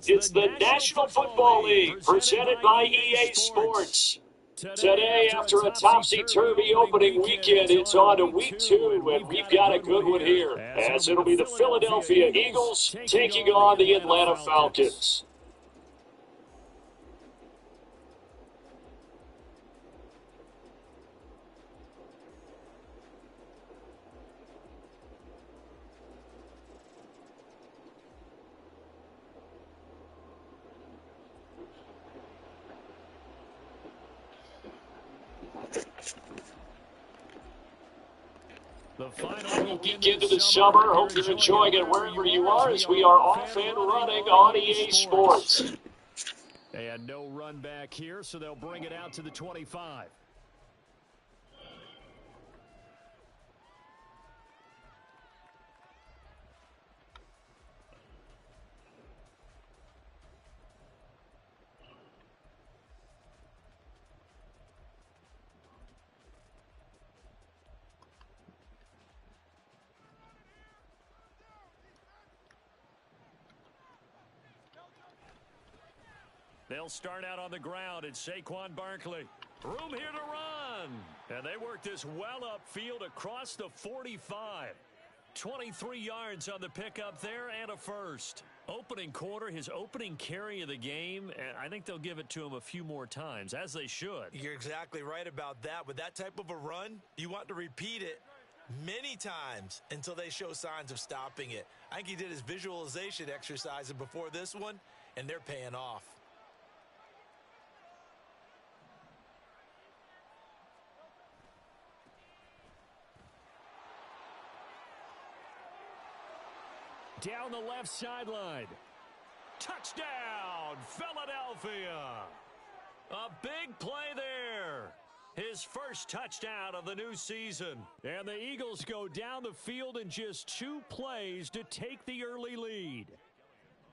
It's the National Football League, presented by EA Sports. Today, after a topsy-turvy opening weekend, it's on to Week 2, and we've got a good one here, as it'll be the Philadelphia Eagles taking on the Atlanta Falcons. Weekend of the summer. Hope you're enjoying it wherever you are, as we are off and running on EA Sports. And no run back here, so they'll bring it out to the 25. They'll start out on the ground. It's Saquon Barkley. Room here to run. And they work this well upfield across the 45. 23 yards on the pickup there and a first. Opening quarter, his opening carry of the game, and I think they'll give it to him a few more times, as they should. You're exactly right about that. With that type of a run, you want to repeat it many times until they show signs of stopping it. I think he did his visualization exercise before this one, and they're paying off. Down the left sideline. Touchdown, Philadelphia. A big play there. His first touchdown of the new season. And the Eagles go down the field in just 2 plays to take the early lead.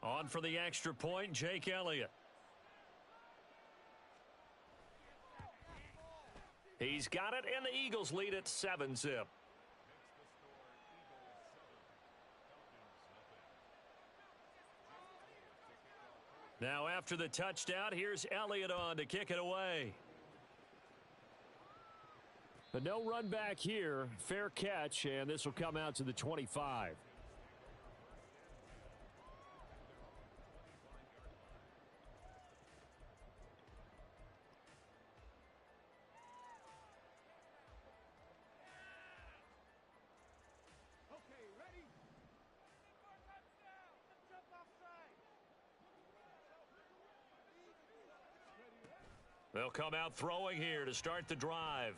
On for the extra point, Jake Elliott. He's got it, and the Eagles lead at 7-zip. Now after the touchdown, here's Elliott on to kick it away. But no run back here. Fair catch, and this will come out to the 25. They'll come out throwing here to start the drive.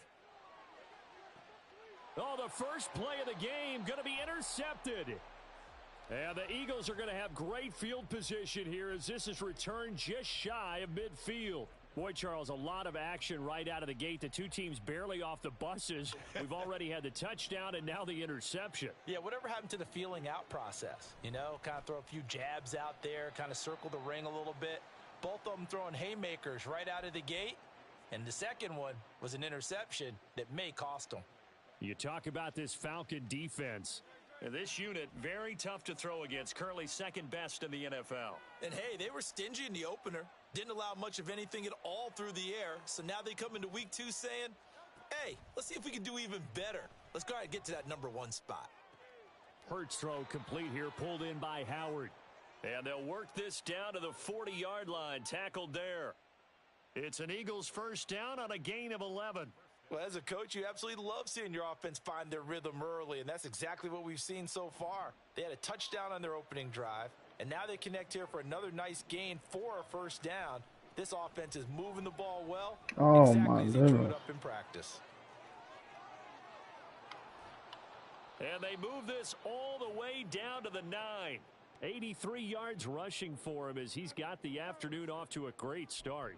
Oh, the first play of the game going to be intercepted. And the Eagles are going to have great field position here as this is returned just shy of midfield. Boy, Charles, a lot of action right out of the gate. The two teams barely off the buses. We've already had the touchdown and now the interception. Yeah, whatever happened to the feeling out process? You know, kind of throw a few jabs out there, kind of circle the ring a little bit. Both of them throwing haymakers right out of the gate. And the second one was an interception that may cost them. You talk about this Falcon defense. And this unit, very tough to throw against. Currently second best in the NFL. And, hey, they were stingy in the opener. Didn't allow much of anything at all through the air. So now they come into week 2 saying, hey, let's see if we can do even better. Let's go ahead and get to that #1 spot. Hurts throw complete here, pulled in by Howard. And they'll work this down to the 40-yard line, tackled there. It's an Eagles first down on a gain of 11. Well, as a coach, you absolutely love seeing your offense find their rhythm early, and that's exactly what we've seen so far. They had a touchdown on their opening drive, and now they connect here for another nice gain for a first down. This offense is moving the ball well, exactly as they drew it up in practice. And they move this all the way down to the 9. 83 yards rushing for him as he's got the afternoon off to a great start.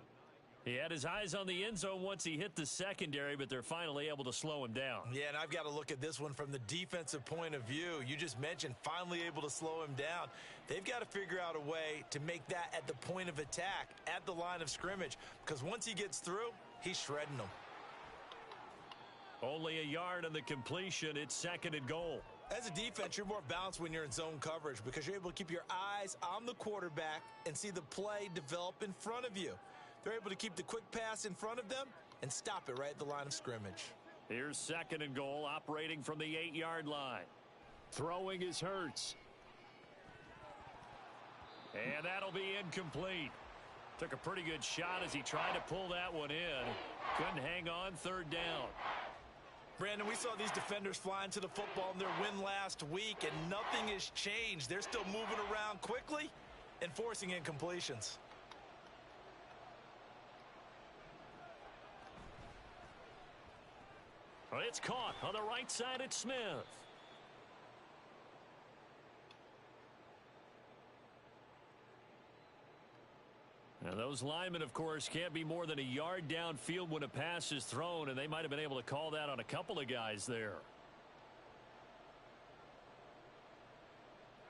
He had his eyes on the end zone once he hit the secondary, but they're finally able to slow him down. Yeah, and I've got to look at this one from the defensive point of view. You just mentioned finally able to slow him down. They've got to figure out a way to make that at the point of attack, at the line of scrimmage, because once he gets through, he's shredding them. Only a yard on the completion. It's 2nd and goal. As a defense, you're more balanced when you're in zone coverage because you're able to keep your eyes on the quarterback and see the play develop in front of you. They're able to keep the quick pass in front of them and stop it right at the line of scrimmage. Here's 2nd and goal, operating from the 8-yard line. Throwing is Hurts. And that'll be incomplete. Took a pretty good shot as he tried to pull that one in. Couldn't hang on, 3rd down. Brandon, we saw these defenders flying to the football in their win last week, and nothing has changed. They're still moving around quickly and forcing incompletions. Well, it's caught on the right side at Smith. And those linemen, of course, can't be more than a yard downfield when a pass is thrown, and they might have been able to call that on a couple of guys there.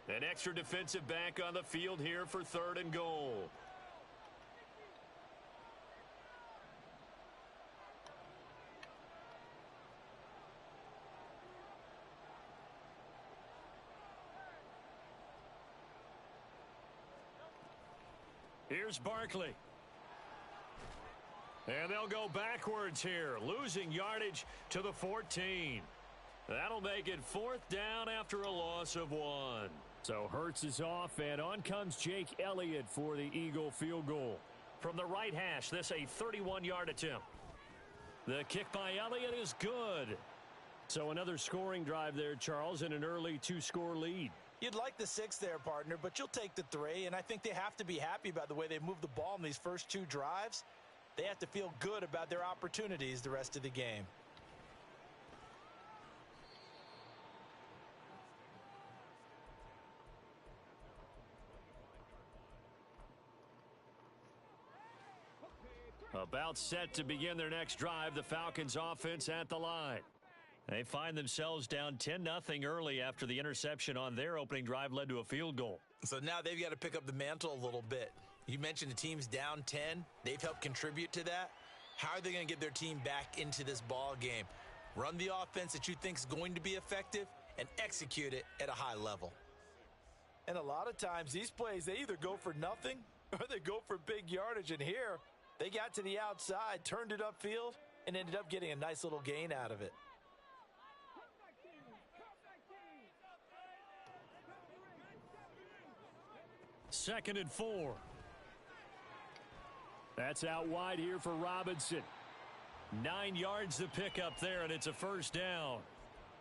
An extra defensive back on the field here for 3rd and goal. Here's Barkley. And they'll go backwards here, losing yardage to the 14. That'll make it 4th down after a loss of 1. So Hurts is off, and on comes Jake Elliott for the Eagle field goal. From the right hash, this a 31-yard attempt. The kick by Elliott is good. So another scoring drive there, Charles, and an early 2-score lead. You'd like the 6 there, partner, but you'll take the 3, and I think they have to be happy about the way they moved the ball in these first 2 drives. They have to feel good about their opportunities the rest of the game. About set to begin their next drive, the Falcons offense at the line. They find themselves down 10-0 early after the interception on their opening drive led to a field goal. So now they've got to pick up the mantle a little bit. You mentioned the team's down 10. They've helped contribute to that. How are they going to get their team back into this ball game? Run the offense that you think is going to be effective and execute it at a high level. And a lot of times these plays, they either go for nothing or they go for big yardage. And here, they got to the outside, turned it upfield, and ended up getting a nice little gain out of it. 2nd and 4. That's out wide here for Robinson. 9 yards to pick up there, and it's a 1st down.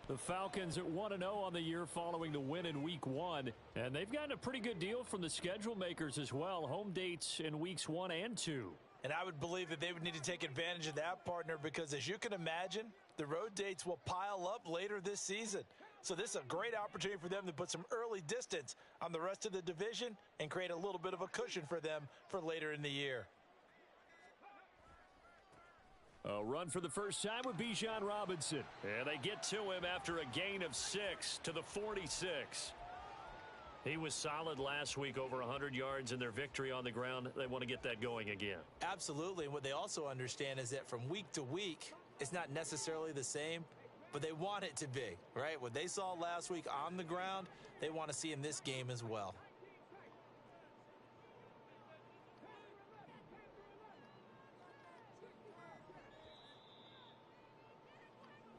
The Falcons at 1-0 on the year following the win in Week 1. And they've gotten a pretty good deal from the schedule makers as well. Home dates in Weeks 1 and 2. And I would believe that they would need to take advantage of that, partner, because as you can imagine, the road dates will pile up later this season. So this is a great opportunity for them to put some early distance on the rest of the division and create a little bit of a cushion for them for later in the year. A run for the first time with Bijan Robinson. And they get to him after a gain of 6 to the 46. He was solid last week, over 100 yards in their victory on the ground. They want to get that going again. Absolutely. And what they also understand is that from week to week, it's not necessarily the same, but they want it to be, right? What they saw last week on the ground, they want to see in this game as well.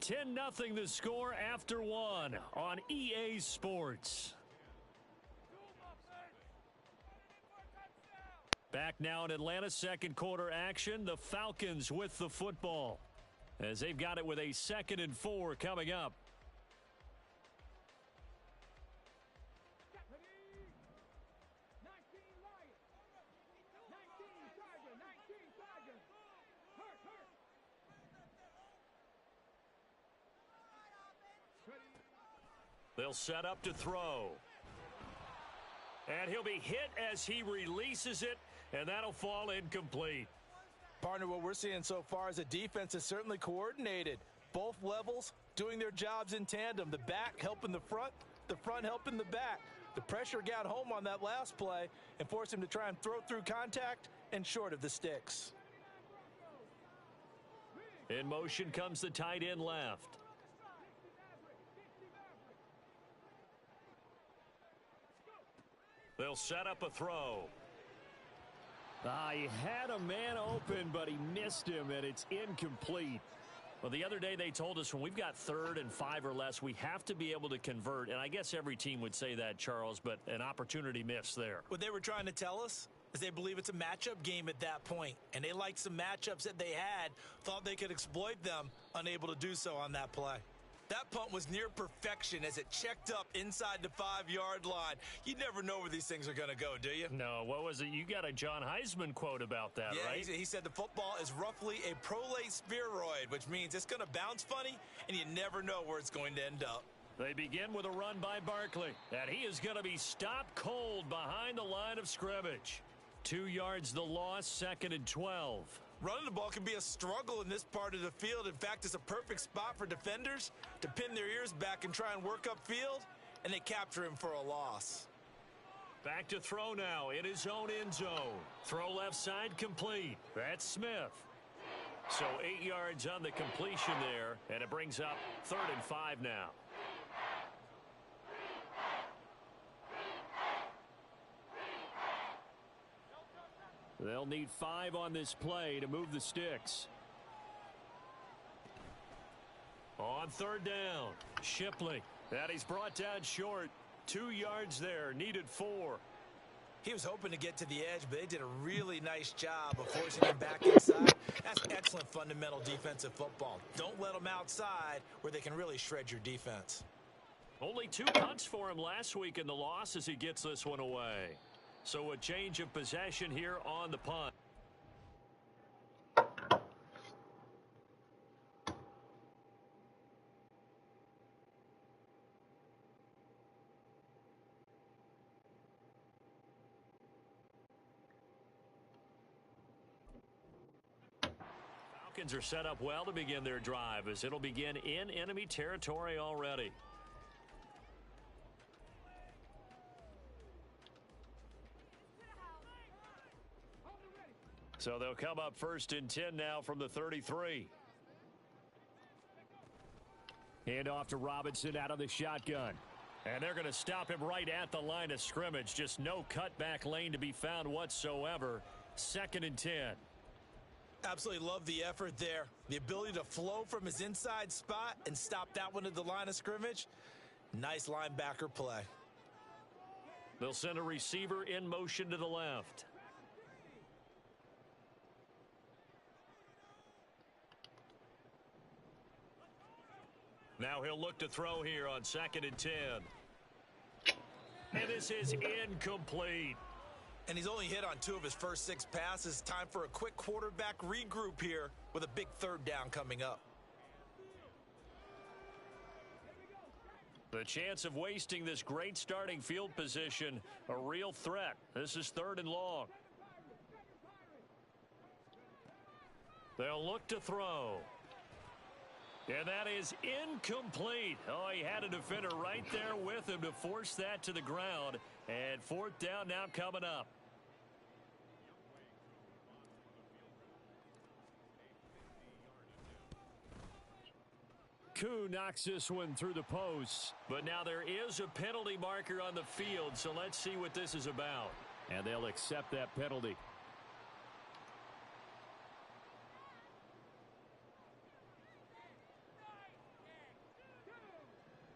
$10-0 the score after 1 on EA Sports. Back now in Atlanta, 2nd quarter action. The Falcons with the football as they've got it with a 2nd and 4 coming up. They'll set up to throw. And he'll be hit as he releases it, and that'll fall incomplete. Partner, what we're seeing so far is the defense is certainly coordinated. Both levels doing their jobs in tandem. The back helping the front helping the back. The pressure got home on that last play and forced him to try and throw through contact and short of the sticks. In motion comes the tight end left. They'll set up a throw. He had a man open, but he missed him, and it's incomplete. Well, the other day they told us when we've got 3rd and 5 or less, we have to be able to convert. And I guess every team would say that, Charles, but an opportunity missed there. What they were trying to tell us is they believe it's a matchup game at that point. And they liked some matchups that they had, thought they could exploit them, unable to do so on that play. That punt was near perfection as it checked up inside the 5-yard line. You never know where these things are going to go, do you? No, what was it? You got a John Heisman quote about that, right? He said the football is roughly a prolate spheroid, which means it's going to bounce funny, and you never know where it's going to end up. They begin with a run by Barkley, and he is going to be stopped cold behind the line of scrimmage. 2 yards the loss, 2nd and 12. Running the ball can be a struggle in this part of the field. In fact, it's a perfect spot for defenders to pin their ears back and try and work upfield, and they capture him for a loss. Back to throw now in his own end zone. Throw left side complete. That's Smith. So 8 yards on the completion there, and it brings up 3rd and 5 now. They'll need 5 on this play to move the sticks. On 3rd down, Shipley. That he's brought down short. 2 yards there, needed 4. He was hoping to get to the edge, but they did a really nice job of forcing him back inside. That's excellent fundamental defensive football. Don't let them outside where they can really shred your defense. Only 2 punts for him last week in the loss as he gets this one away. So a change of possession here on the punt. Falcons are set up well to begin their drive as it'll begin in enemy territory already. So they'll come up 1st and 10 now from the 33. Hand off to Robinson out of the shotgun. And they're going to stop him right at the line of scrimmage. Just no cutback lane to be found whatsoever. 2nd and 10. Absolutely love the effort there. The ability to flow from his inside spot and stop that one at the line of scrimmage. Nice linebacker play. They'll send a receiver in motion to the left. Now he'll look to throw here on 2nd and 10. And this is incomplete. And he's only hit on 2 of his first 6 passes. Time for a quick quarterback regroup here with a big 3rd down coming up. The chance of wasting this great starting field position, a real threat. This is 3rd and long. They'll look to throw. And that is incomplete. Oh, he had a defender right there with him to force that to the ground. And 4th down now coming up. Koo knocks this one through the post. But now there is a penalty marker on the field, so let's see what this is about. And they'll accept that penalty.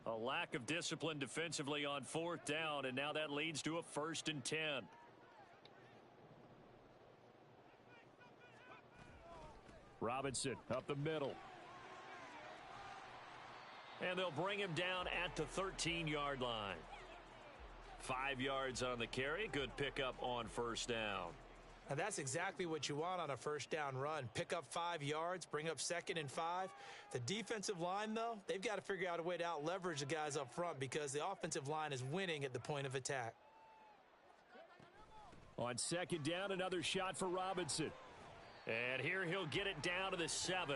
A lack of discipline defensively on 4th down, and now that leads to a 1st and 10. Robinson up the middle. And they'll bring him down at the 13-yard line. 5 yards on the carry. Good pickup on 1st down. Now that's exactly what you want on a 1st down run. Pick up 5 yards, bring up 2nd and 5. The defensive line, though, they've got to figure out a way to out-leverage the guys up front because the offensive line is winning at the point of attack. On 2nd down, another shot for Robinson. And here he'll get it down to the 7.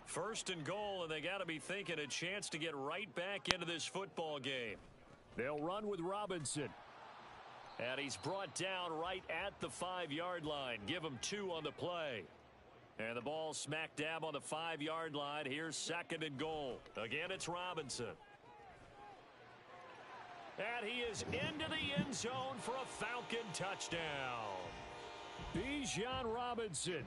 First and goal, and they got to be thinking a chance to get right back into this football game. They'll run with Robinson. And he's brought down right at the 5-yard line. Give him 2 on the play. And the ball smack dab on the 5-yard line. Here's second and goal. Again, it's Robinson. And he is into the end zone for a Falcon touchdown. Bijan Robinson,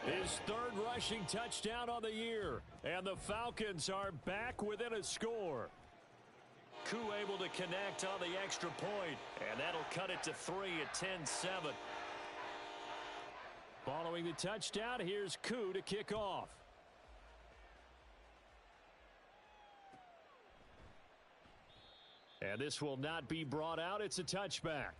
his 3rd rushing touchdown on the year. And the Falcons are back within a score. Koo able to connect on the extra point, and that'll cut it to 3 at 10-7. Following the touchdown, here's Koo to kick off. And this will not be brought out. It's a touchback.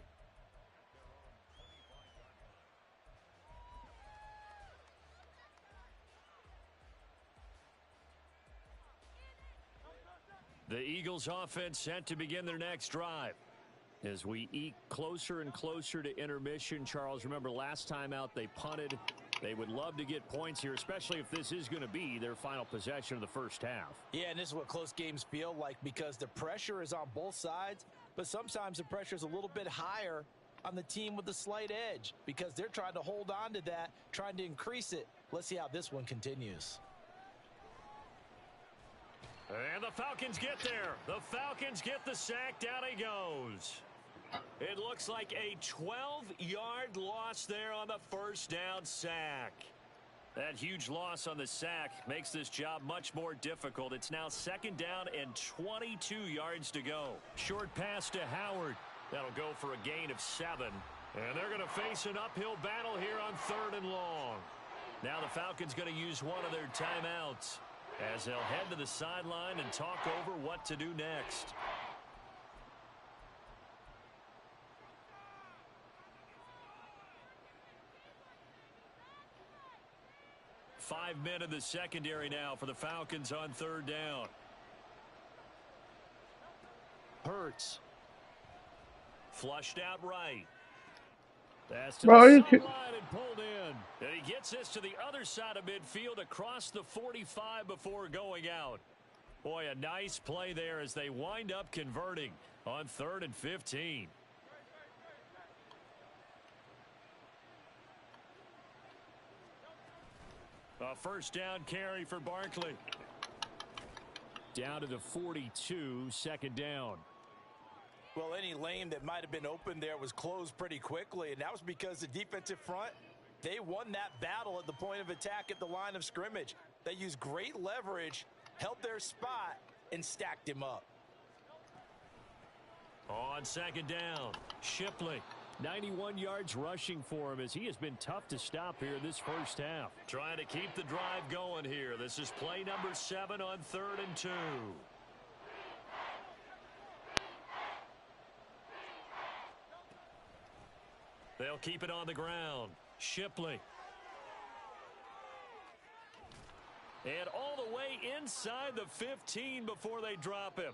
The Eagles offense set to begin their next drive. As we eke closer and closer to intermission, Charles, remember last time out they punted. They would love to get points here, especially if this is going to be their final possession of the first half. Yeah, and this is what close games feel like because the pressure is on both sides, but sometimes the pressure is a little bit higher on the team with the slight edge because they're trying to hold on to that, trying to increase it. Let's see how this one continues. And the Falcons get there. The Falcons get the sack. Down he goes. It looks like a 12-yard loss there on the first down sack. That huge loss on the sack makes this job much more difficult. It's now 2nd down and 22 yards to go. Short pass to Howard. That'll go for a gain of 7. And they're going to face an uphill battle here on 3rd and long. Now the Falcons going to use one of their timeouts as they'll head to the sideline and talk over what to do next. Five men in the secondary now for the Falcons on 3rd down. Hurts. Flushed out right. That's to the sideline and pulled in. And he gets this to the other side of midfield across the 45 before going out. Boy, a nice play there as they wind up converting on 3rd and 15. A first down carry for Barkley. Down to the 42, 2nd down. Well, any lane that might have been open there was closed pretty quickly, and that was because the defensive front, they won that battle at the point of attack at the line of scrimmage. They used great leverage, held their spot, and stacked him up. On 2nd down, Shipley. 91 yards rushing for him as he has been tough to stop here this first half. Trying to keep the drive going here. This is play number 7 on 3rd and 2. They'll keep it on the ground. Shipley. And all the way inside the 15 before they drop him.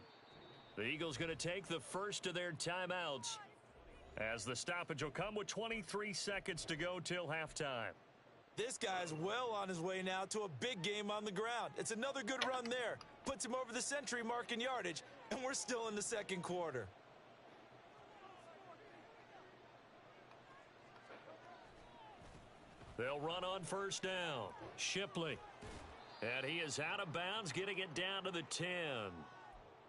The Eagles going to take the first of their timeouts as the stoppage will come with 23 seconds to go till halftime. This guy's well on his way now to a big game on the ground. It's another good run there. Puts him over the century mark in yardage, and we're still in the 2nd quarter. They'll run on 1st down. Shipley. And he is out of bounds, getting it down to the 10.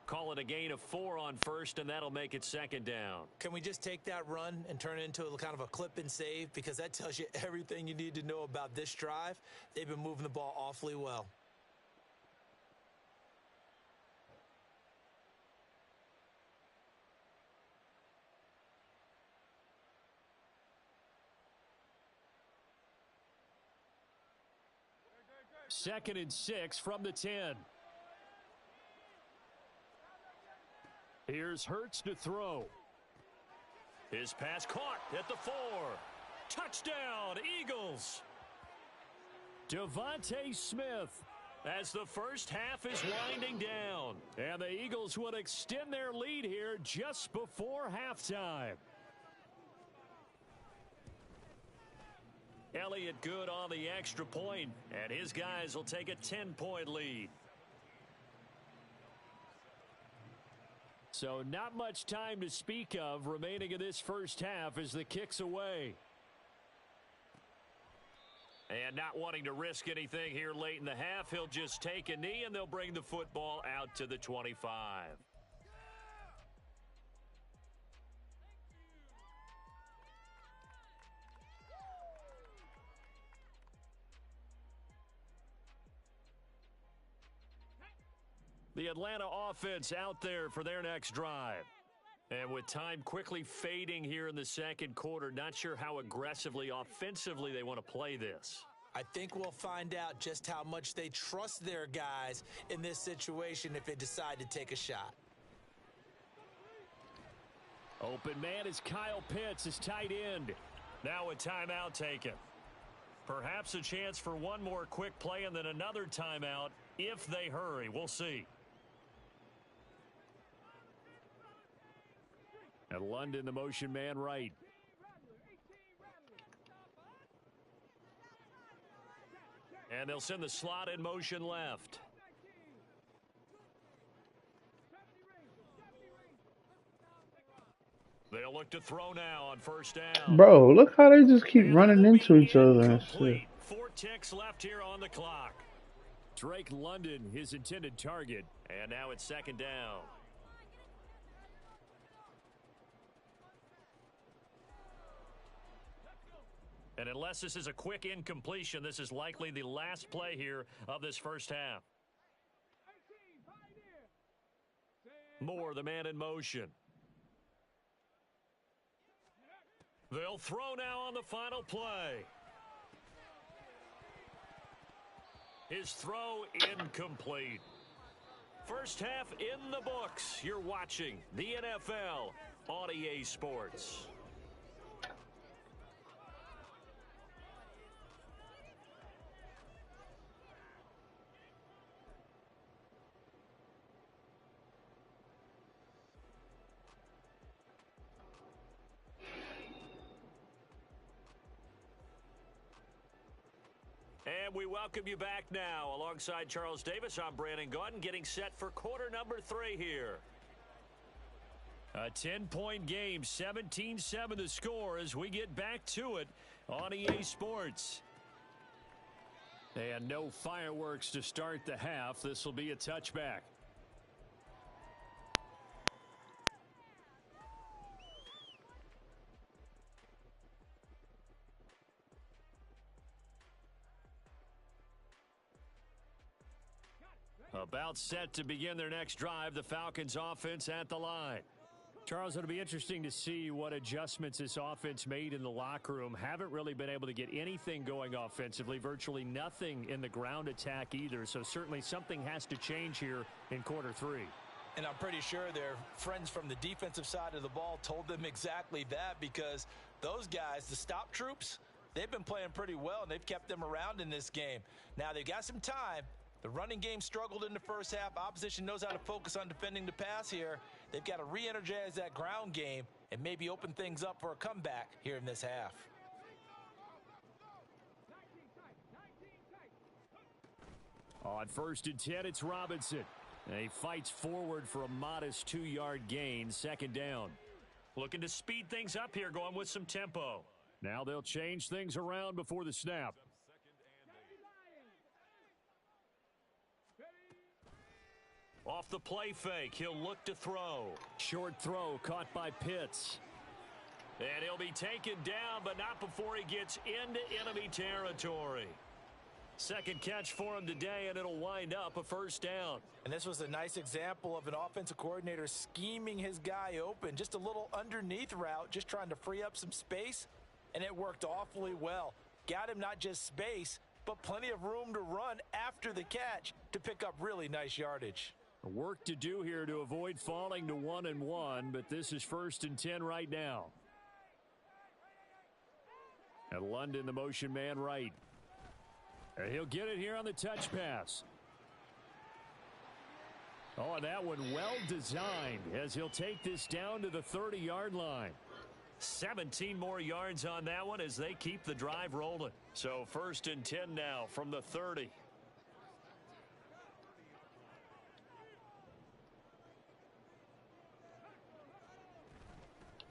Call it a gain of 4 on 1st, and that'll make it 2nd down. Can we just take that run and turn it into a kind of a clip and save? Because that tells you everything you need to know about this drive. They've been moving the ball awfully well. Second and 6 from the 10. Here's Hurts to throw. His pass caught at the 4. Touchdown, Eagles. Devontae Smith as the first half is winding down. And the Eagles would extend their lead here just before halftime. Elliott good on the extra point, and his guys will take a 10-point lead. So not much time to speak of remaining in this first half as the kick's away. And not wanting to risk anything here late in the half, he'll just take a knee and they'll bring the football out to the 25. The Atlanta offense out there for their next drive. And with time quickly fading here in the second quarter, not sure how aggressively, offensively they want to play this. I think we'll find out just how much they trust their guys in this situation if they decide to take a shot. Open man is Kyle Pitts, his tight end. Now a timeout taken. Perhaps a chance for one more quick play and then another timeout if they hurry. We'll see. At London, the motion man right. And they'll send the slot in motion left. They'll look to throw now on first down. Bro, look how they just keep running into each other and shit. 4 ticks left here on the clock. Drake London, his intended target. And now it's second down. And unless this is a quick incompletion, this is likely the last play here of this first half. Moore, the man in motion. They'll throw now on the final play. His throw incomplete. First half in the books. You're watching the NFL on EA Sports. And we welcome you back now. Alongside Charles Davis, I'm Brandon Gaudin, getting set for quarter number 3 here. A 10-point game, 17-7 the score as we get back to it on EA Sports. And no fireworks to start the half. This will be a touchback. About set to begin their next drive, the Falcons offense at the line. Charles, it'll be interesting to see what adjustments this offense made in the locker room. Haven't really been able to get anything going offensively, virtually nothing in the ground attack either. So certainly something has to change here in quarter 3. And I'm pretty sure their friends from the defensive side of the ball told them exactly that, because those guys, the stop troops, they've been playing pretty well and they've kept them around in this game. Now they've got some time. The running game struggled in the first half. Opposition knows how to focus on defending the pass here. They've got to re-energize that ground game and maybe open things up for a comeback here in this half. On first and 10, it's Robinson. And he fights forward for a modest 2-yard gain, second down. Looking to speed things up here, going with some tempo. Now they'll change things around before the snap. Off the play fake, he'll look to throw. Short throw caught by Pitts. And he'll be taken down, but not before he gets into enemy territory. Second catch for him today, and it'll wind up a first down. And this was a nice example of an offensive coordinator scheming his guy open. Just a little underneath route, just trying to free up some space, and it worked awfully well. Got him not just space, but plenty of room to run after the catch to pick up really nice yardage. Work to do here to avoid falling to 1-1, but this is first and 10 right now. At London, the motion man right. And he'll get it here on the touch pass. Oh, and that one well designed as he'll take this down to the 30-yard line. 17 more yards on that one as they keep the drive rolling. So 1st and 10 now from the 30.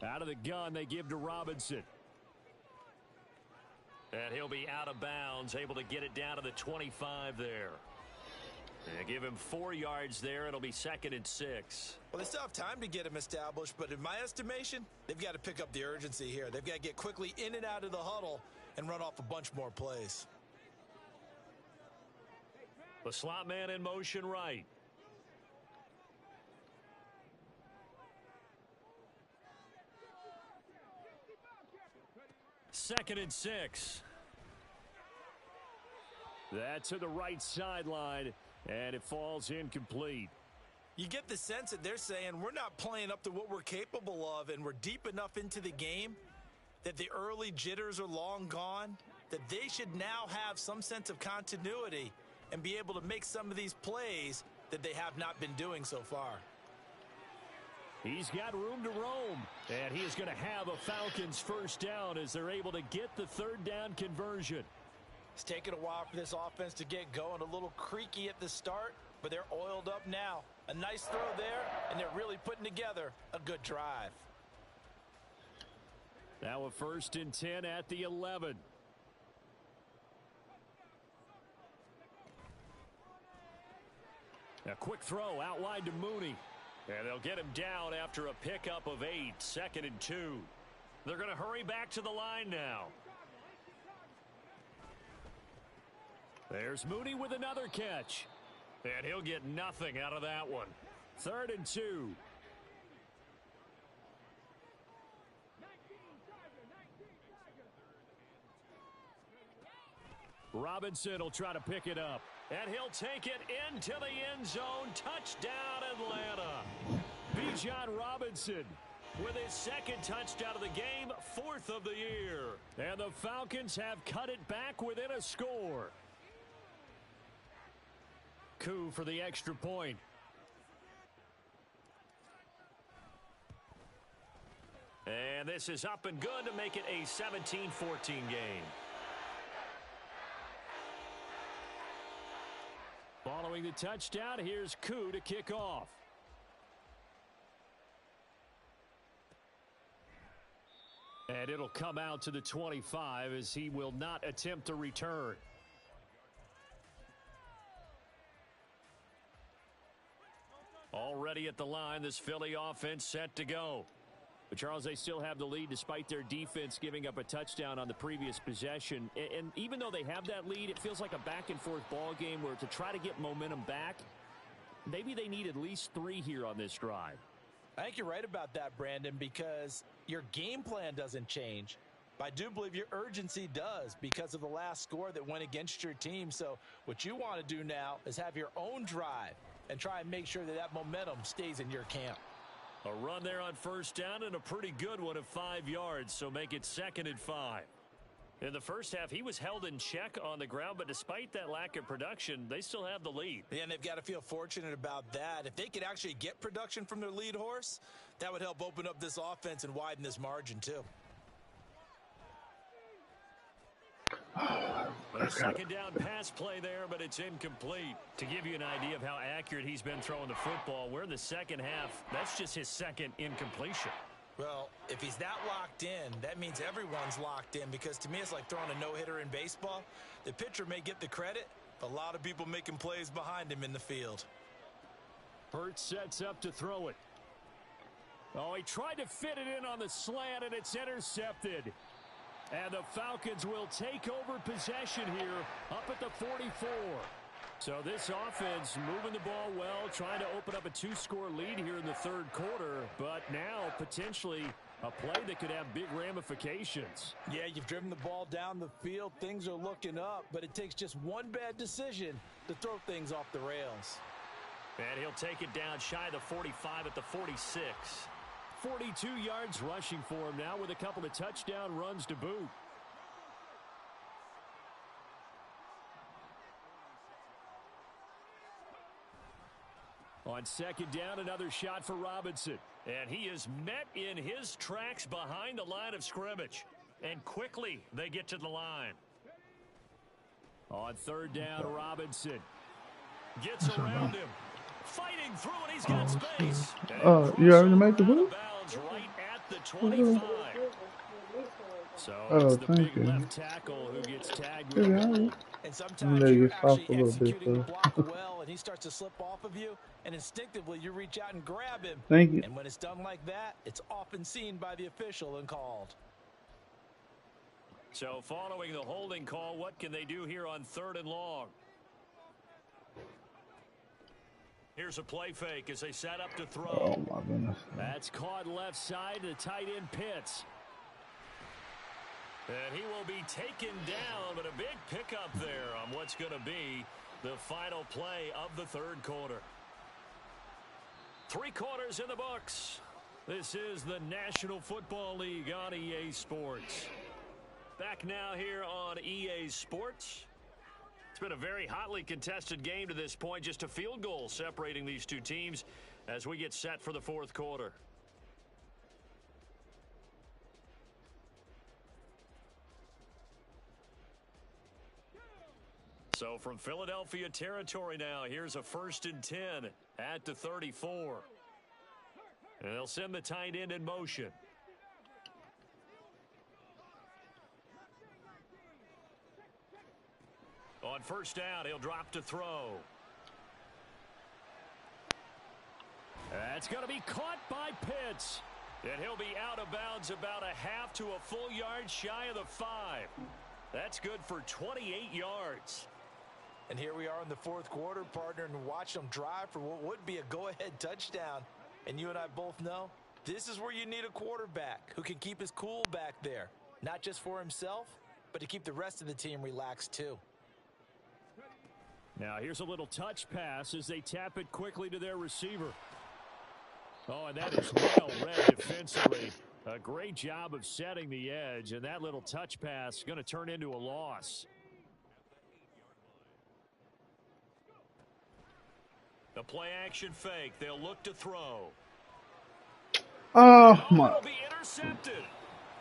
Out of the gun, they give to Robinson. And he'll be out of bounds, able to get it down to the 25 there. They give him 4 yards there. It'll be 2nd and 6. Well, they still have time to get him established, but in my estimation, they've got to pick up the urgency here. They've got to get quickly in and out of the huddle and run off a bunch more plays. The slot man in motion right. Second and 6. That's to the right sideline, and it falls incomplete. You get the sense that they're saying we're not playing up to what we're capable of, and we're deep enough into the game that the early jitters are long gone, that they should now have some sense of continuity and be able to make some of these plays that they have not been doing so far. He's got room to roam, and he is going to have a Falcons first down as they're able to get the 3rd down conversion. It's taken a while for this offense to get going, a little creaky at the start, but they're oiled up now. A nice throw there, and they're really putting together a good drive. Now a 1st and 10 at the 11. A quick throw out wide to Mooney. And they'll get him down after a pickup of 8, 2nd and 2. They're going to hurry back to the line now. There's Mooney with another catch. And he'll get nothing out of that one. 3rd and 2. Robinson will try to pick it up. And he'll take it into the end zone. Touchdown, Atlanta. Bijan Robinson with his 2nd touchdown of the game, 4th of the year. And the Falcons have cut it back within a score. Coup for the extra point. And this is up and good to make it a 17-14 game. Following the touchdown, here's Koo to kick off. And it'll come out to the 25 as he will not attempt to return. Already at the line, this Philly offense set to go. But, Charles, they still have the lead despite their defense giving up a touchdown on the previous possession. And even though they have that lead, it feels like a back-and-forth ball game where to try to get momentum back, maybe they need at least 3 here on this drive. I think you're right about that, Brandon, because your game plan doesn't change. But I do believe your urgency does because of the last score that went against your team. So what you want to do now is have your own drive and try and make sure that that momentum stays in your camp. A run there on 1st down and a pretty good one of 5 yards, so make it 2nd and 5. In the first half, he was held in check on the ground, but despite that lack of production, they still have the lead. Yeah, and they've got to feel fortunate about that. If they could actually get production from their lead horse, that would help open up this offense and widen this margin too. A 2nd down pass play there, but it's incomplete. To give you an idea of how accurate he's been throwing the football, we're in the second half. That's just his 2nd incompletion. Well, if he's that locked in, that means everyone's locked in, because to me it's like throwing a no-hitter in baseball. The pitcher may get the credit, but a lot of people making plays behind him in the field. Hurts sets up to throw it. Oh, he tried to fit it in on the slant, and it's intercepted. And the Falcons will take over possession here up at the 44. So this offense moving the ball well, trying to open up a 2-score lead here in the 3rd quarter. But now potentially a play that could have big ramifications. Yeah, you've driven the ball down the field. Things are looking up, but it takes just one bad decision to throw things off the rails. And he'll take it down shy of the 45 at the 46. 42 yards rushing for him now with a couple of touchdown runs to boot. On second down, another shot for Robinson. And he is met in his tracks behind the line of scrimmage. And quickly they get to the line. On third down, Robinson gets around him. Fighting through it, he's got space. You already made the move? Right at the 25. So it's the big left tackle who gets tagged with the hold. And sometimes you're actually executing the block well, and he starts to slip off of you, and instinctively you reach out and grab him. Thank you. And when it's done like that, it's often seen by the official and called. So following the holding call, what can they do here on 3rd and long? Here's a play fake as they set up to throw. Oh, my goodness. That's caught left side to tight end Pitts. And he will be taken down, but a big pickup there on what's going to be the final play of the 3rd quarter. 3 quarters in the books. This is the National Football League on EA Sports. Back now here on EA Sports. It's been a very hotly contested game to this point. Just a field goal separating these two teams as we get set for the 4th quarter. So from Philadelphia territory now, here's a 1st and 10 at the 34. And they'll send the tight end in motion. On 1st down, he'll drop to throw. That's going to be caught by Pitts. And he'll be out of bounds about a half to a full yard shy of the 5. That's good for 28 yards. And here we are in the 4th quarter, partner, and watch them drive for what would be a go-ahead touchdown. And you and I both know this is where you need a quarterback who can keep his cool back there. Not just for himself, but to keep the rest of the team relaxed too. Now here's a little touch pass as they tap it quickly to their receiver. Oh, and that is well read defensively. A great job of setting the edge, and that little touch pass is going to turn into a loss. The play action fake. They'll look to throw. Oh, my. It'll be intercepted.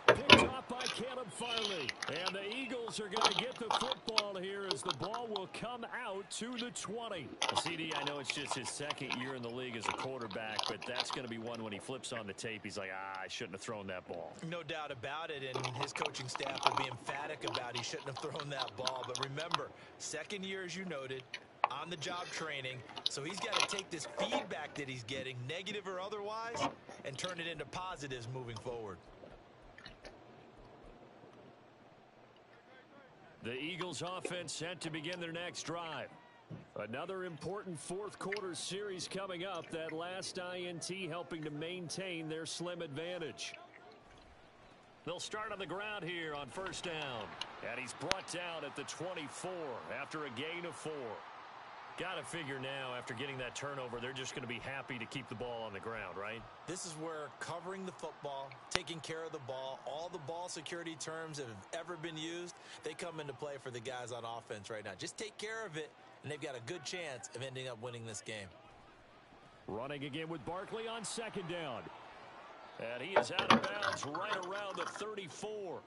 Picked up by Caleb Farley. And the Eagles are going to get the football here as the ball will come out to the 20. CD, I know it's just his 2nd year in the league as a quarterback, but that's going to be one when he flips on the tape. He's like, I shouldn't have thrown that ball. No doubt about it, and his coaching staff would be emphatic about he shouldn't have thrown that ball. But remember, 2nd year, as you noted, on-the-job training, so he's got to take this feedback that he's getting, negative or otherwise, and turn it into positives moving forward. The Eagles offense set to begin their next drive. Another important 4th quarter series coming up. That last INT helping to maintain their slim advantage. They'll start on the ground here on 1st down. And he's brought down at the 24 after a gain of 4. Got to figure now, after getting that turnover, they're just going to be happy to keep the ball on the ground, right? This is where covering the football, taking care of the ball, all the ball security terms that have ever been used, they come into play for the guys on offense right now. Just take care of it, and they've got a good chance of ending up winning this game. Running again with Barkley on 2nd down. And he is out of bounds right around the 34.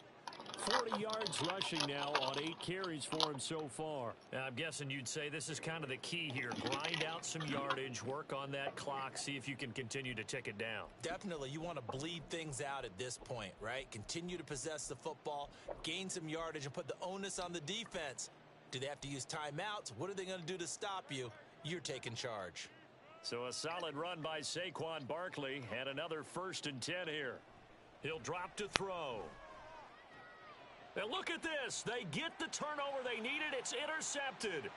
40 yards rushing now on 8 carries for him so far. Now, I'm guessing you'd say this is kind of the key here. Grind out some yardage, work on that clock, see if you can continue to tick it down. Definitely. You want to bleed things out at this point, right? Continue to possess the football, gain some yardage, and put the onus on the defense. Do they have to use timeouts? What are they going to do to stop you? You're taking charge. So a solid run by Saquon Barkley, and another 1st and 10 here. He'll drop to throw. And look at this. They get the turnover they needed. It's intercepted.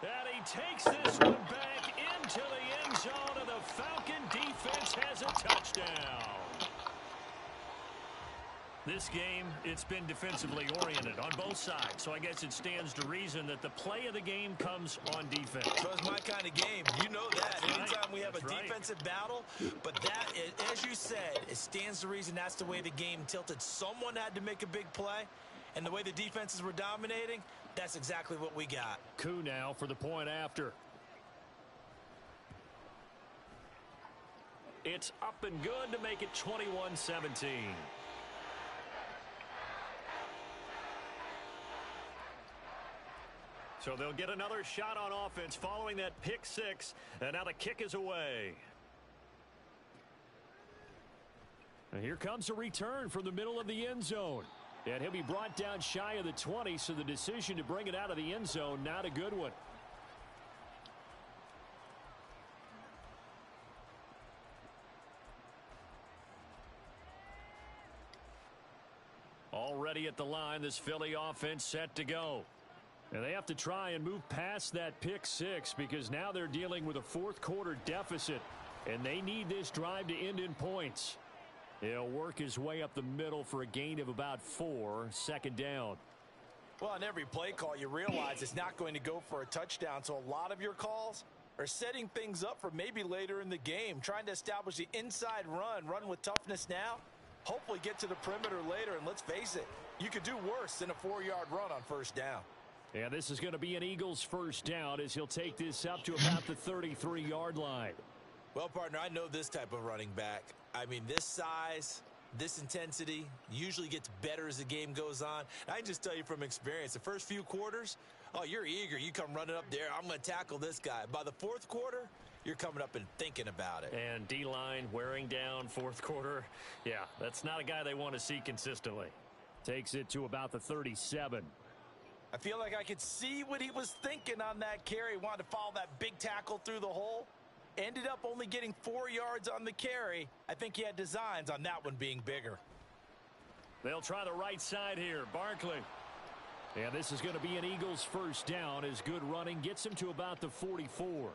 And he takes this one back into the end zone, and the Falcon defense has a touchdown. This game, it's been defensively oriented on both sides, so I guess it stands to reason that the play of the game comes on defense. So it's my kind of game. You know that. Anytime we have a defensive battle, but that, as you said, it stands to reason that's the way the game tilted. Someone had to make a big play, and the way the defenses were dominating, that's exactly what we got. Koo now for the point after. It's up and good to make it 21-17. So they'll get another shot on offense following that pick six, and now the kick is away. And here comes a return from the middle of the end zone. And he'll be brought down shy of the 20, so the decision to bring it out of the end zone, not a good one. Already at the line, this Philly offense set to go. And they have to try and move past that pick six because now they're dealing with a fourth quarter deficit, and they need this drive to end in points. He'll work his way up the middle for a gain of about 4, second down. Well, on every play call, you realize it's not going to go for a touchdown, so a lot of your calls are setting things up for maybe later in the game, trying to establish the inside run with toughness now, hopefully get to the perimeter later, and let's face it, you could do worse than a 4-yard run on first down. And this is going to be an Eagles first down as he'll take this up to about the 33-yard line. Well, partner, I know this type of running back. I mean, this size, this intensity usually gets better as the game goes on. I can just tell you from experience, the first few quarters, oh, you're eager. You come running up there. I'm going to tackle this guy. By the fourth quarter, you're coming up and thinking about it. And D-line wearing down fourth quarter. Yeah, that's not a guy they want to see consistently. Takes it to about the 37. I feel like I could see what he was thinking on that carry. Wanted to follow that big tackle through the hole. Ended up only getting 4 yards on the carry. I think he had designs on that one being bigger. They'll try the right side here. Barkley. And this is going to be an Eagles first down as good running gets him to about the 44.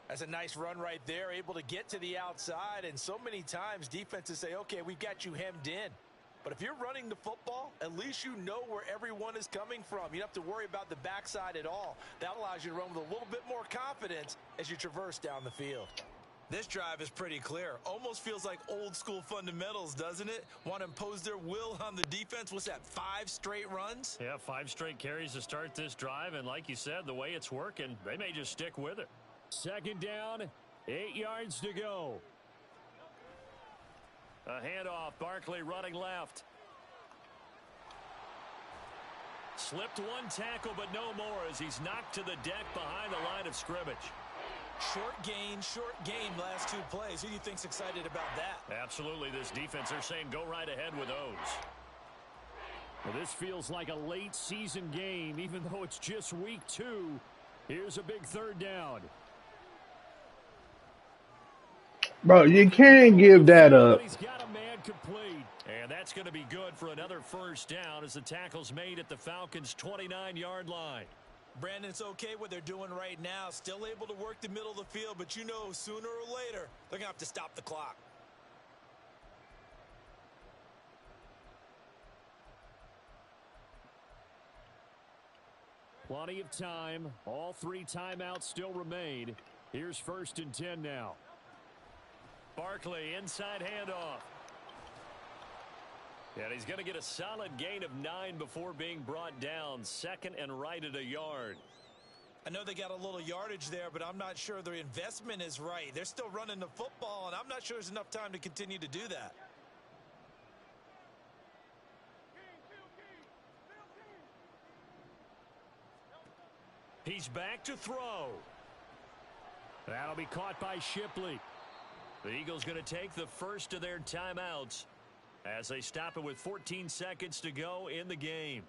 That's a nice run right there. Able to get to the outside. And so many times defenses say, okay, we've got you hemmed in. But if you're running the football, at least you know where everyone is coming from. You don't have to worry about the backside at all. That allows you to run with a little bit more confidence as you traverse down the field. This drive is pretty clear. Almost feels like old school fundamentals, doesn't it? Want to impose their will on the defense. What's that, 5 straight runs? Yeah, 5 straight carries to start this drive. And like you said, the way it's working, they may just stick with it. Second down, 8 yards to go. A handoff, Barkley running left. Slipped one tackle, but no more as he's knocked to the deck behind the line of scrimmage. Short gain last 2 plays. Who do you think's excited about that? Absolutely, this defense, they're saying go right ahead with those. Well, this feels like a late season game, even though it's just week 2. Here's a big third down. Bro, you can't give that up. He's got a man complete. And that's going to be good for another first down as the tackle's made at the Falcons' 29-yard line. Brandon, it's okay what they're doing right now. Still able to work the middle of the field, but you know sooner or later they're going to have to stop the clock. Plenty of time. All 3 timeouts still remain. Here's 1st and 10 now. Barkley, inside handoff. And he's going to get a solid gain of 9 before being brought down. 2nd and right at a yard. I know they got a little yardage there, but I'm not sure their investment is right. They're still running the football, and I'm not sure there's enough time to continue to do that. He's back to throw. That'll be caught by Shipley. The Eagles going to take the first of their timeouts as they stop it with 14 seconds to go in the game.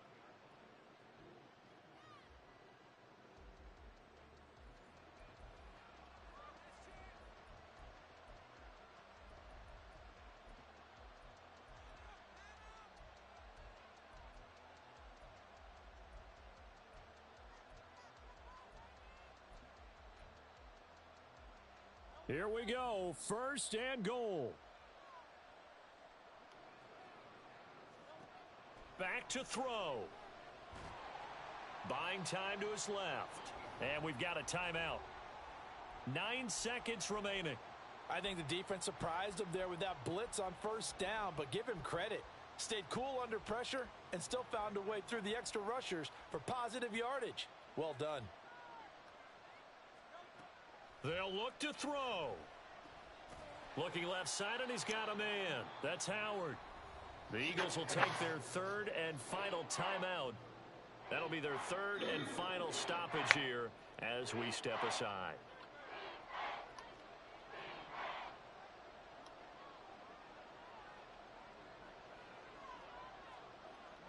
Here we go. 1st and goal. Back to throw. Buying time to his left. And we've got a timeout. 9 seconds remaining. I think the defense surprised him there with that blitz on first down, but give him credit. Stayed cool under pressure and still found a way through the extra rushers for positive yardage. Well done. They'll look to throw. Looking left side, and he's got a man. That's Howard. The Eagles will take their third and final timeout. That'll be their third and final stoppage here as we step aside.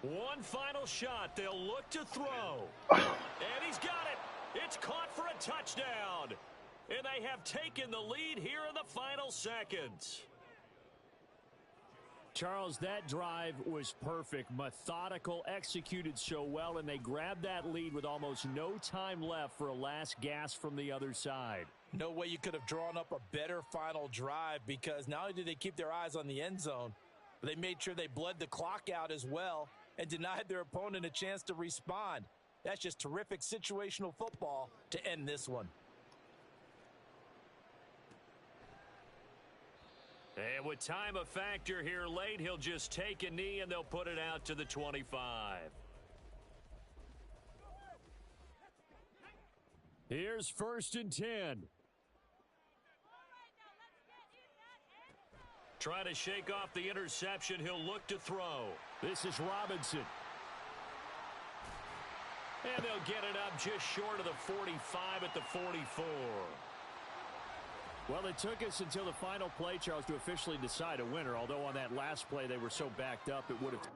One final shot. They'll look to throw. And he's got it. It's caught for a touchdown. And they have taken the lead here in the final seconds. Charles, that drive was perfect. Methodical, executed so well, and they grabbed that lead with almost no time left for a last gasp from the other side. No way you could have drawn up a better final drive, because not only did they keep their eyes on the end zone, but they made sure they bled the clock out as well and denied their opponent a chance to respond. That's just terrific situational football to end this one. And with time a factor here late, he'll just take a knee and they'll put it out to the 25. Here's 1st and 10. Trying to shake off the interception, he'll look to throw. This is Robinson. And they'll get it up just short of the 45 at the 44. Well, it took us until the final play, Charles, to officially decide a winner, although on that last play they were so backed up it would have...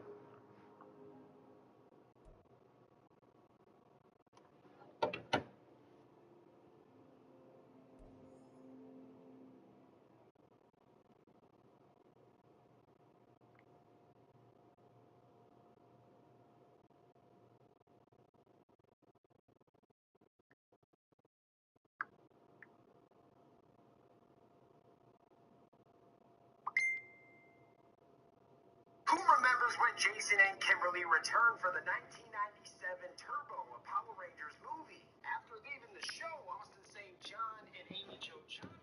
Who remembers when Jason and Kimberly returned for the 1997 Turbo, a Power Rangers movie? After leaving the show, Austin St. John and Amy Jo Johnson